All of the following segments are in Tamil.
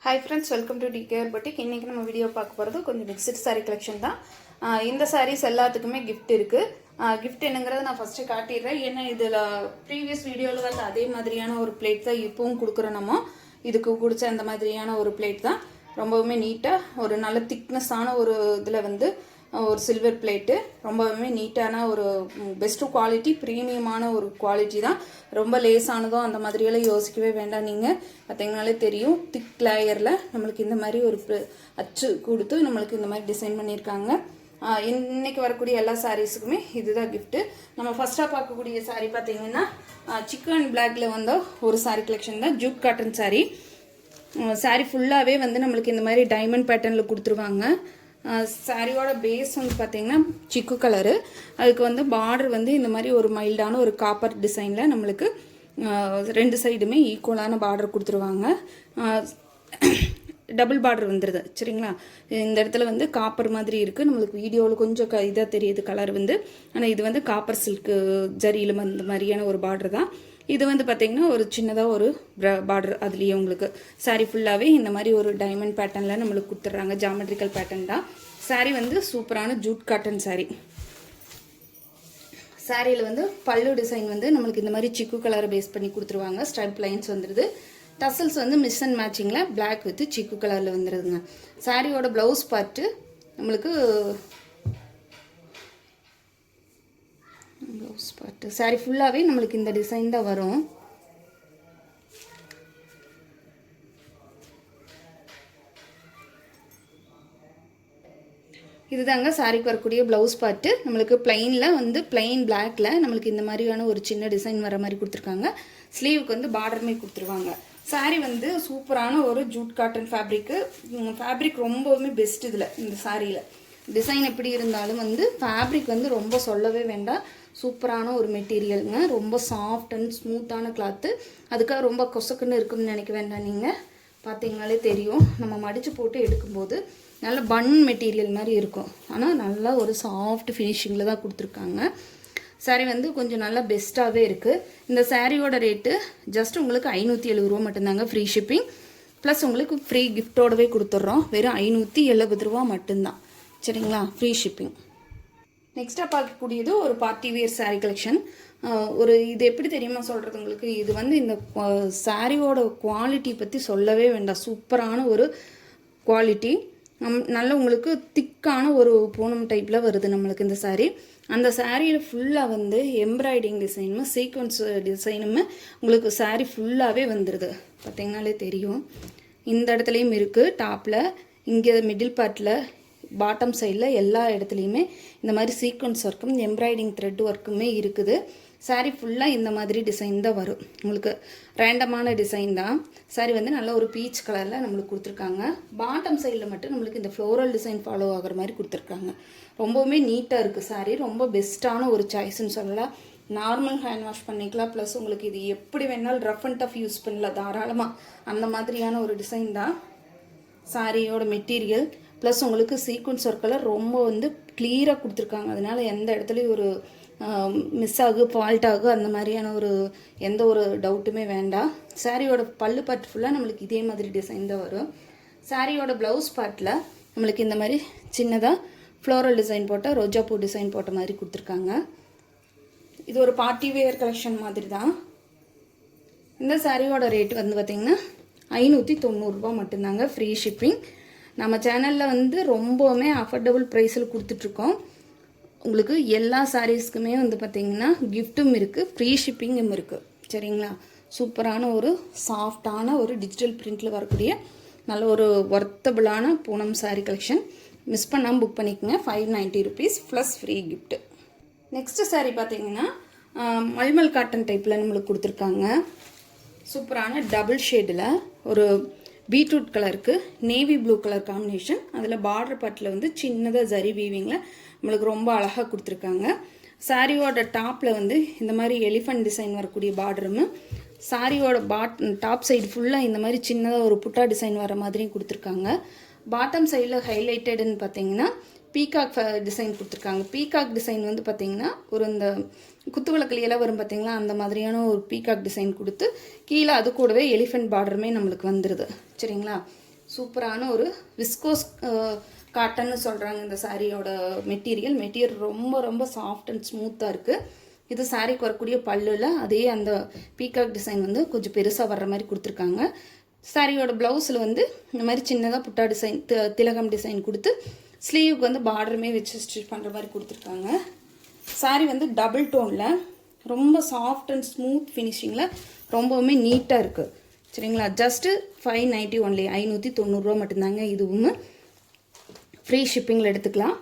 Hi friends, welcome to DKR Boutique. இன்னைக்கு நம்ம வீடியோ பார்க்க போறது கொஞ்சம் மிக்ஸ்ட் saree collection தான். இந்த sarees எல்லாத்துக்குமே gift இருக்கு. gift என்னங்கறத நான் ஃபர்ஸ்ட் காட்டிடுறேன். ஏன்னா இதுல previous வீடியோல வந்து அதே மாதிரியான ஒரு plate தான் இப்பவும் கொடுக்குறோம் நம்ம. இதுக்கு குடிச்ச அந்த மாதிரியான ஒரு plate தான். ரொம்பவே நீட்டா ஒரு நல்ல thickness ஆன ஒரு இதுல வந்து ஒரு சில்வர் பிளேட்டு ரொம்பவே நீட்டான ஒரு பெஸ்ட் குவாலிட்டி பிரீமியமான ஒரு குவாலிட்டி தான். ரொம்ப லேஸானதும் அந்த மாதிரியெல்லாம் யோசிக்கவே வேண்டாம். நீங்கள் பார்த்தீங்கனாலே தெரியும், திக் லேயரில் நம்மளுக்கு இந்த மாதிரி ஒரு அச்சு கொடுத்து நம்மளுக்கு இந்த மாதிரி டிசைன் பண்ணியிருக்காங்க. இன்னைக்கு வரக்கூடிய எல்லா சாரீஸுக்குமே இதுதான் கிஃப்ட்டு. நம்ம ஃபஸ்ட்டாக பார்க்கக்கூடிய சாரீ பார்த்தீங்கன்னா சிக்கன் பிளாக்ல வந்த ஒரு சாரீ கலெக்ஷன் தான். Jute cotton sari. சாரீ ஃபுல்லாகவே வந்து நம்மளுக்கு இந்த மாதிரி டைமண்ட் பேட்டர்னில் கொடுத்துருவாங்க. சாரியோட பேஸ் வந்து பார்த்தீங்கன்னா சிக்கு கலரு, அதுக்கு வந்து பார்டர் வந்து இந்த மாதிரி ஒரு மைல்டான ஒரு காப்பர் டிசைனில் நம்மளுக்கு ரெண்டு சைடுமே ஈக்குவலான பார்டர் கொடுத்துருவாங்க. டபுள் பார்டர் வந்துடுது சரிங்களா. இந்த இடத்துல வந்து காப்பர் மாதிரி இருக்குது. நம்மளுக்கு வீடியோவில் கொஞ்சம் இதாக தெரியுது கலர் வந்து, ஆனால் இது வந்து காப்பர் சில்க்கு ஜரியில் அந்த மாதிரியான ஒரு பார்டர் தான். இது வந்து பார்த்திங்கன்னா ஒரு சின்னதாக ஒரு பார்டர், அதுலேயே உங்களுக்கு சாரீ ஃபுல்லாகவே இந்த மாதிரி ஒரு டைமண்ட் பேட்டர்னில் நம்மளுக்கு கொடுத்துட்றாங்க. ஜாமெட்ரிக்கல் பேட்டர்ன் தான். சாரீ வந்து சூப்பரான ஜூட் காட்டன் சாரீ. சாரியில் வந்து பல்லு டிசைன் வந்து நம்மளுக்கு இந்த மாதிரி சிக்கு கலரை பேஸ் பண்ணி கொடுத்துருவாங்க. ஸ்ட்ரைப் லைன்ஸ் வந்துடுது. டசல்ஸ் வந்து மிஸ் அண்ட் மேட்சிங்கில் பிளாக் வித் சிக்கு கலரில் வந்துடுதுங்க. சாரியோட ப்ளவுஸ் பார்ட்டு நம்மளுக்கு ப்ளவுஸ் பார்ட்டு சாரீ ஃபுல்லாகவே நம்மளுக்கு இந்த டிசைன் தான் வரும். இதுதாங்க சாரிக்கு வரக்கூடிய ப்ளவுஸ் பார்ட்டு. நம்மளுக்கு பிளைனில் வந்து பிளைன் பிளாக்ல நம்மளுக்கு இந்த மாதிரியான ஒரு சின்ன டிசைன் வர மாதிரி கொடுத்துருக்காங்க. ஸ்லீவுக்கு வந்து பார்டருமே கொடுத்துருவாங்க. சாரீ வந்து சூப்பரான ஒரு ஜூட் காட்டன் ஃபேப்ரிக்கு. ஃபேப்ரிக் ரொம்பவுமே பெஸ்ட் இதில். இந்த சாரியில் டிசைன் எப்படி இருந்தாலும் வந்து ஃபேப்ரிக் வந்து ரொம்ப சொல்லவே வேண்டாம். சூப்பரான ஒரு மெட்டீரியலுங்க. ரொம்ப சாஃப்ட் அண்ட் ஸ்மூத்தான கிளாத்து. அதுக்காக ரொம்ப கொசக்குன்னு இருக்குன்னு நினைக்க வேண்டாம். நீங்கள் பார்த்தீங்கனாலே தெரியும், நம்ம மடித்து போட்டு எடுக்கும்போது நல்ல பன் மெட்டீரியல் மாதிரி இருக்கும். ஆனால் நல்லா ஒரு சாஃப்ட் ஃபினிஷிங்கில் தான் கொடுத்துருக்காங்க. சாரீ வந்து கொஞ்சம் நல்லா பெஸ்ட்டாகவே இருக்குது. இந்த சாரியோட ரேட்டு ஜஸ்ட் உங்களுக்கு 570 ரூபா மட்டும்தாங்க. ஃப்ரீ ஷிப்பிங் ப்ளஸ் உங்களுக்கு ஃப்ரீ கிஃப்டோடவே கொடுத்துட்றோம். வெறும் 570 ரூபா மட்டும்தான் சரிங்களா, ஃப்ரீ ஷிப்பிங். நெக்ஸ்ட்டாக பார்க்கக்கூடியது ஒரு பார்ட்டி வியர் சாரீ கலெக்ஷன். ஒரு இது எப்படி தெரியுமா சொல்கிறது உங்களுக்கு, இது வந்து இந்த சாரியோட குவாலிட்டி பற்றி சொல்லவே வேண்டாம். சூப்பரான ஒரு குவாலிட்டி. நல்ல உங்களுக்கு திக்கான ஒரு பூனம் டைப்பில் வருது நம்மளுக்கு இந்த சாரீ. அந்த சாரியில் ஃபுல்லாக வந்து எம்ப்ராய்டிங் டிசைனும் சீக்வன்ஸ் டிசைனுமே உங்களுக்கு சாரீ ஃபுல்லாகவே வந்துடுது. பார்த்தீங்கனாலே தெரியும், இந்த இடத்துலையும் இருக்குது. டாப்பில் இங்கே மிடில் பார்ட்டில் பாட்டம் சைடில் எல்லா இடத்துலையுமே இந்த மாதிரி சீக்வன்ஸ் ஒர்க்கும் எம்ப்ராய்டிங் த்ரெட் ஒர்க்குமே இருக்குது. சாரீ ஃபுல்லாக இந்த மாதிரி டிசைன் தான் வரும். உங்களுக்கு ரேண்டமான டிசைன் தான். சாரீ வந்து நல்ல ஒரு பீச் கலரில் நம்மளுக்கு கொடுத்துருக்காங்க. பாட்டம் சைடில் மட்டும் நம்மளுக்கு இந்த ஃப்ளோரல் டிசைன் ஃபாலோ ஆகிற மாதிரி கொடுத்துருக்காங்க. ரொம்பவுமே நீட்டாக இருக்குது சாரீ. ரொம்ப பெஸ்ட்டான ஒரு சாய்ஸ்ன்னு சொல்லலாம். நார்மல் ஹேண்ட் வாஷ் பண்ணிக்கலாம். ப்ளஸ் உங்களுக்கு இது எப்படி வேணாலும் ரஃப் அண்ட் டஃப் யூஸ் பண்ணலாம் தாராளமாக. அந்த மாதிரியான ஒரு டிசைன் தான் சாரியோட மெட்டீரியல். ப்ளஸ் உங்களுக்கு சீக்வன்ஸ் ஒர்க்கெல்லாம் ரொம்ப வந்து கிளியராக கொடுத்துருக்காங்க. அதனால் எந்த இடத்துலையும் ஒரு மிஸ் ஆகும், ஃபால்ட் ஆகும் அந்த மாதிரியான ஒரு எந்த ஒரு டவுட்டுமே வேண்டாம். சாரியோட பல்லு பார்ட் ஃபுல்லாக நம்மளுக்கு இதே மாதிரி டிசைன் தான் வரும். சாரியோட ப்ளவுஸ் பார்ட்டில் நம்மளுக்கு இந்த மாதிரி சின்னதாக ஃப்ளோரல் டிசைன் போட்ட ரோஜாப்பூ டிசைன் போட்ட மாதிரி கொடுத்துருக்காங்க. இது ஒரு பார்ட்டி வேர் கலெக்ஷன் மாதிரி தான். இந்த சாரியோட ரேட் வந்து பார்த்திங்கன்னா 590 ரூபா மட்டும்தாங்க. Free shipping. நம்ம சேனலில் வந்து ரொம்பவுமே அஃபோர்டபுள் ப்ரைஸில் கொடுத்துட்ருக்கோம். உங்களுக்கு எல்லா சாரீஸ்க்குமே வந்து பார்த்திங்கன்னா கிஃப்ட்டும் இருக்குது, ஃப்ரீ ஷிப்பிங்கும் இருக்குது சரிங்களா. சூப்பரான ஒரு சாஃப்டான ஒரு டிஜிட்டல் பிரிண்டில் வரக்கூடிய நல்ல ஒரு ஒர்த்தபிளான பூனம் சாரீ கலெக்ஷன். மிஸ் பண்ணாமல் புக் பண்ணிக்கோங்க. 590 rupees plus free gift. Next sari பார்த்திங்கன்னா மல்மல் காட்டன் டைப்பில் நம்மளுக்கு கொடுத்துருக்காங்க. சூப்பரான டபுள் ஷேடில் ஒரு பீட்ரூட் கலருக்கு நேவி ப்ளூ கலர் காம்பினேஷன். அதில் பார்டர் பார்ட்டில் வந்து சின்னதாக ஜரி வீவிங்கில் நம்மளுக்கு ரொம்ப அழகாக கொடுத்துருக்காங்க. சாரியோட டாப்பில் வந்து இந்த மாதிரி எலிஃபண்ட் டிசைன் வரக்கூடிய பார்டரும், சாரியோட டாப் சைடு ஃபுல்லாக இந்த மாதிரி சின்னதாக ஒரு புட்டா டிசைன் வர மாதிரியும் கொடுத்துருக்காங்க. பாட்டம் சைடில் ஹைலைட்டடுன்னு பார்த்தீங்கன்னா பீகாக் டிசைன் கொடுத்துருக்காங்க. பீகாக் டிசைன் வந்து பார்த்திங்கன்னா ஒரு இந்த குத்து விளக்குலையெல்லாம் வரும் பார்த்திங்களா, அந்த மாதிரியான ஒரு பீகாக் டிசைன் கொடுத்து கீழே அது கூடவே எலிஃபெண்ட் பார்டருமே நம்மளுக்கு வந்துடுது சரிங்களா. சூப்பரான ஒரு விஸ்கோஸ் காட்டன்னு சொல்கிறாங்க இந்த சாரியோட மெட்டீரியல் ரொம்ப ரொம்ப சாஃப்ட் அண்ட் ஸ்மூத்தாக இருக்குது. இது சாரிக்கு வரக்கூடிய பல்லுல அதே அந்த பீகாக் டிசைன் வந்து கொஞ்சம் பெருசாக வர்ற மாதிரி கொடுத்துருக்காங்க. சாரியோட ப்ளவுஸில் வந்து இந்த மாதிரி சின்னதாக புட்டா டிசைன் திலகம் டிசைன் கொடுத்து ஸ்லீவுக்கு வந்து பார்டருமே வச்சு ஸ்டிச் பண்ணுற மாதிரி கொடுத்துருக்காங்க. சாரி வந்து டபுள் டோனில் ரொம்ப சாஃப்ட் அண்ட் ஸ்மூத் ஃபினிஷிங்கில் ரொம்பவுமே நீட்டாக இருக்குது. சரிங்களா? ஜஸ்ட்டு 590 ஒன்லி, 590 மட்டும்தாங்க. இதுவும் ஃப்ரீ ஷிப்பிங்கில் எடுத்துக்கலாம்.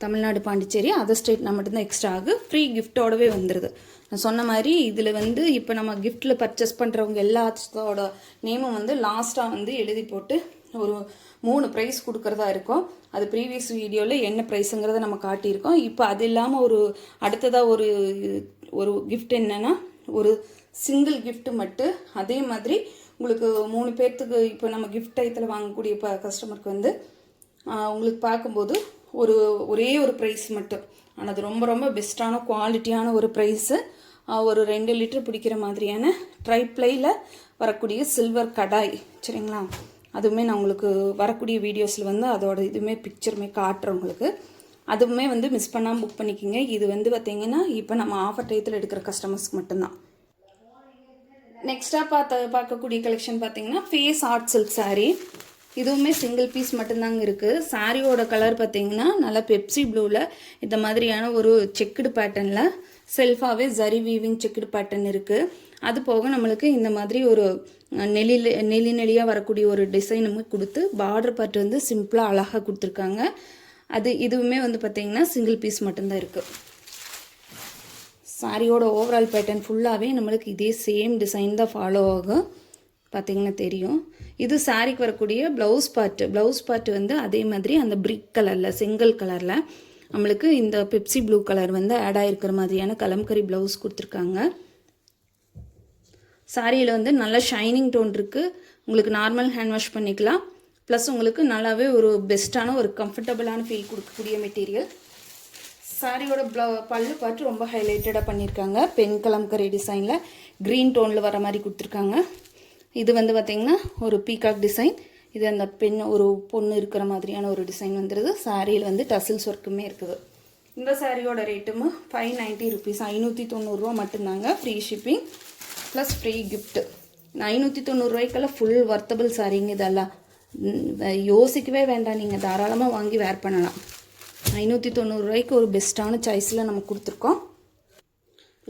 தமிழ்நாடு, பாண்டிச்சேரி, அதர் ஸ்டேட்னா மட்டும்தான் எக்ஸ்ட்ரா ஆகு. ஃப்ரீ கிஃப்டோடவே வந்துடுது. நான் சொன்ன மாதிரி இதில் வந்து இப்போ நம்ம கிஃப்ட்டில் பர்ச்சேஸ் பண்ணுறவங்க எல்லாத்தோட நேமும் வந்து லாஸ்ட்டாக வந்து எழுதி போட்டு ஒரு 3 ப்ரைஸ் கொடுக்குறதா இருக்கும். அது ப்ரீவியஸ் வீடியோவில் என்ன ப்ரைஸுங்கிறத நம்ம காட்டியிருக்கோம். இப்போ அது இல்லாமல் அடுத்ததாக ஒரு கிஃப்ட் என்னென்னா ஒரு சிங்கிள் கிஃப்ட்டு மட்டும். அதே மாதிரி உங்களுக்கு 3 பேர்த்துக்கு இப்போ நம்ம கிஃப்ட் ஐத்தில் வாங்கக்கூடிய கஸ்டமருக்கு வந்து உங்களுக்கு பார்க்கும்போது ஒரே ஒரு ப்ரைஸ் மட்டும். ஆனால் அது ரொம்ப ரொம்ப பெஸ்ட்டான குவாலிட்டியான ஒரு ப்ரைஸு. ஒரு 2 லிட்டர் பிடிக்கிற மாதிரியான ட்ரைப்ளையில் வரக்கூடிய சில்வர் கடாய். சரிங்களா? அதுவுமே நான் உங்களுக்கு வரக்கூடிய வீடியோஸில் வந்து அதோட இதுவுமே பிக்சருமே காட்டுறேன் உங்களுக்கு. அதுவுமே வந்து மிஸ் பண்ணாமல் புக் பண்ணிக்கிங்க. இது வந்து பார்த்திங்கன்னா இப்போ நம்ம ஆஃபர் டயத்தில் எடுக்கிற கஸ்டமர்ஸ்க்கு மட்டும்தான். நெக்ஸ்ட்டாக பார்க்கக்கூடிய கலெக்ஷன் பார்த்திங்கன்னா ஃபேஸ் ஆர்ட் சில்க் சாரீ. இதுவுமே சிங்கிள் பீஸ் மட்டும்தாங்க இருக்குது. சாரியோட கலர் பார்த்திங்கன்னா நல்லா பெப்சி ப்ளூவில் இந்த மாதிரியான ஒரு செக்குடு பேட்டர்னில் செல்ஃபாகவே ஜரி வீவிங் செக்குடு பேட்டர்ன் இருக்குது. அது போக நம்மளுக்கு இந்த மாதிரி ஒரு நெளியாக வரக்கூடிய ஒரு டிசைனுமே கொடுத்து பார்டர் பார்ட் வந்து சிம்பிளாக அழகாக கொடுத்துருக்காங்க. இதுவுமே வந்து பார்த்திங்கன்னா சிங்கிள் பீஸ் மட்டும்தான் இருக்குது. சாரியோட ஓவரால் பேட்டர்ன் ஃபுல்லாகவே நம்மளுக்கு இதே சேம் டிசைன் தான் ஃபாலோ ஆகும். பார்த்திங்கன்னா தெரியும். இது சாரிக்கு வரக்கூடிய ப்ளவுஸ் பார்ட்டு வந்து அதே மாதிரி அந்த பிரிக் கலரில் செங்கல் கலரில் நம்மளுக்கு இந்த பெப்சி ப்ளூ கலர் வந்து ஆட் ஆகிருக்கிற மாதிரியான கலம்கரி ப்ளவுஸ் கொடுத்துருக்காங்க. சாரியில் வந்து நல்ல ஷைனிங் டோன் இருக்குது. உங்களுக்கு நார்மல் ஹேண்ட் வாஷ் பண்ணிக்கலாம். ப்ளஸ் உங்களுக்கு நல்லாவே ஒரு பெஸ்ட்டான ஒரு கம்ஃபர்டபுளான ஃபீல் கொடுக்கக்கூடிய மெட்டீரியல். சாரியோட பல்லு பார்த்து ரொம்ப ஹைலைட்டடாக பண்ணியிருக்காங்க. பென் கலம்கரி டிசைனில் க்ரீன் டோனில் வர மாதிரி கொடுத்துருக்காங்க. இது வந்து பார்த்திங்கன்னா ஒரு பீகாக் டிசைன். இது அந்த ஒரு பொண்ணு இருக்கிற மாதிரியான ஒரு டிசைன் வந்துடுது. சாரியில் வந்து டசில்ஸ் ஒர்க்குமே இருக்குது. இந்த சாரியோட ரேட்டும் 590 ருபீஸ், 590 மட்டும்தாங்க. Free shipping plus free gift. 590 full worthable சாரிங்க. இதெல்லாம் யோசிக்கவே வேண்டாம், நீங்கள் தாராளமாக வாங்கி வேர் பண்ணலாம். 590 ஒரு பெஸ்ட்டான சாய்ஸில் நம்ம கொடுத்துருக்கோம்.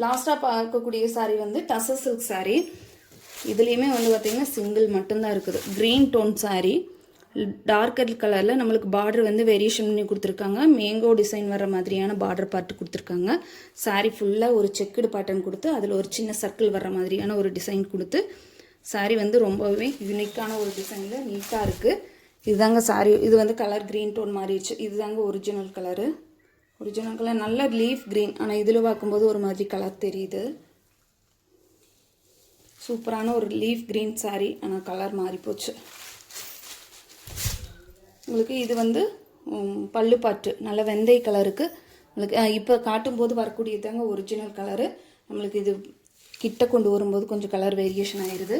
லாஸ்ட்டாக பார்க்கக்கூடிய சாரீ வந்து டசர் சில்க் சாரீ. இதுலேயுமே வந்து பார்த்திங்கன்னா சிங்கிள் மட்டும்தான் இருக்குது. க்ரீன் டோன் சாரீ, டார்க்கர் கலரில் நம்மளுக்கு பார்டர் வந்து வேரியேஷன் பண்ணி கொடுத்துருக்காங்க. மேங்கோ டிசைன் வர மாதிரியான பார்டர் பார்ட்டு கொடுத்துருக்காங்க. சாரீ ஃபுல்லாக ஒரு செக்குடு பேட்டர்ன் கொடுத்து அதில் ஒரு சின்ன சர்க்கிள் வர மாதிரியான ஒரு டிசைன் கொடுத்து சாரீ வந்து ரொம்பவே யூனிக்கான ஒரு டிசைனில் நீட்டாக இருக்குது. இதுதாங்க சாரீ. இது வந்து கலர் க்ரீன் டோன் மாறிடுச்சு. இதுதாங்க ஒரிஜினல் கலர் நல்ல லீஃப் க்ரீன். ஆனால் இதில் பார்க்கும்போது ஒரு மாதிரி கலர் தெரியுது. சூப்பரான ஒரு லீஃப் க்ரீன் சாரீ. ஆனால் கலர் மாறி போச்சு. உங்களுக்கு இது வந்து பல்லு பாட்டு நல்ல வெந்தய கலருக்கு உங்களுக்கு இப்போ காட்டும்போது வரக்கூடியதாங்க ஒரிஜினல் கலரு. நம்மளுக்கு இது கிட்ட கொண்டு வரும்போது கொஞ்சம் கலர் வேரியேஷன் ஆயிடுது.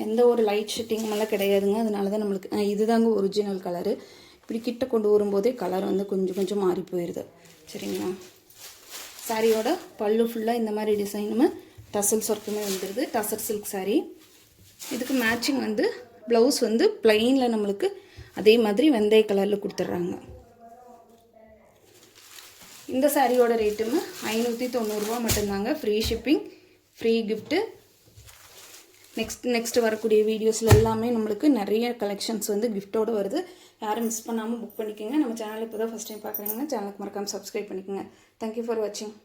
எந்த ஒரு லைட் ஷிட்டிங்மெல்லாம் கிடையாதுங்க. அதனால தான் நம்மளுக்கு இதுதாங்க ஒரிஜினல் கலரு. இப்படி கிட்ட கொண்டு வரும்போதே கலர் வந்து கொஞ்சம் மாறி போயிடுது. சரிங்களா? சாரியோட பல்லு ஃபுல்லாக இந்த மாதிரி டிசைனுமே டசல்ஸ் ஒர்க்குமே வந்துடுது. டசர் சில்க் சாரீ. இதுக்கு மேட்சிங் வந்து ப்ளவுஸ் வந்து ப்ளைனில் நம்மளுக்கு அதே மாதிரி வெந்தய கலரில் கொடுத்துட்றாங்க. இந்த சாரியோட ரேட்டுமே 590 மட்டும்தாங்க. Free shipping, free gift. Next வரக்கூடிய வீடியோஸில் எல்லாமே நம்மளுக்கு நிறைய கலெக்ஷன்ஸ் வந்து கிஃப்ட்டோடு வருது. யாரும் மிஸ் பண்ணாமல் புக் பண்ணிக்கோங்க. நம்ம சேனல் இப்போ தான் ஃபஸ்ட் டைம் பார்க்குறீங்கன்னா சேனலுக்கு மறக்காமல் சப்ஸ்கிரைப் பண்ணிக்கோங்க. தேங்க்யூ ஃபார் வாட்சிங்.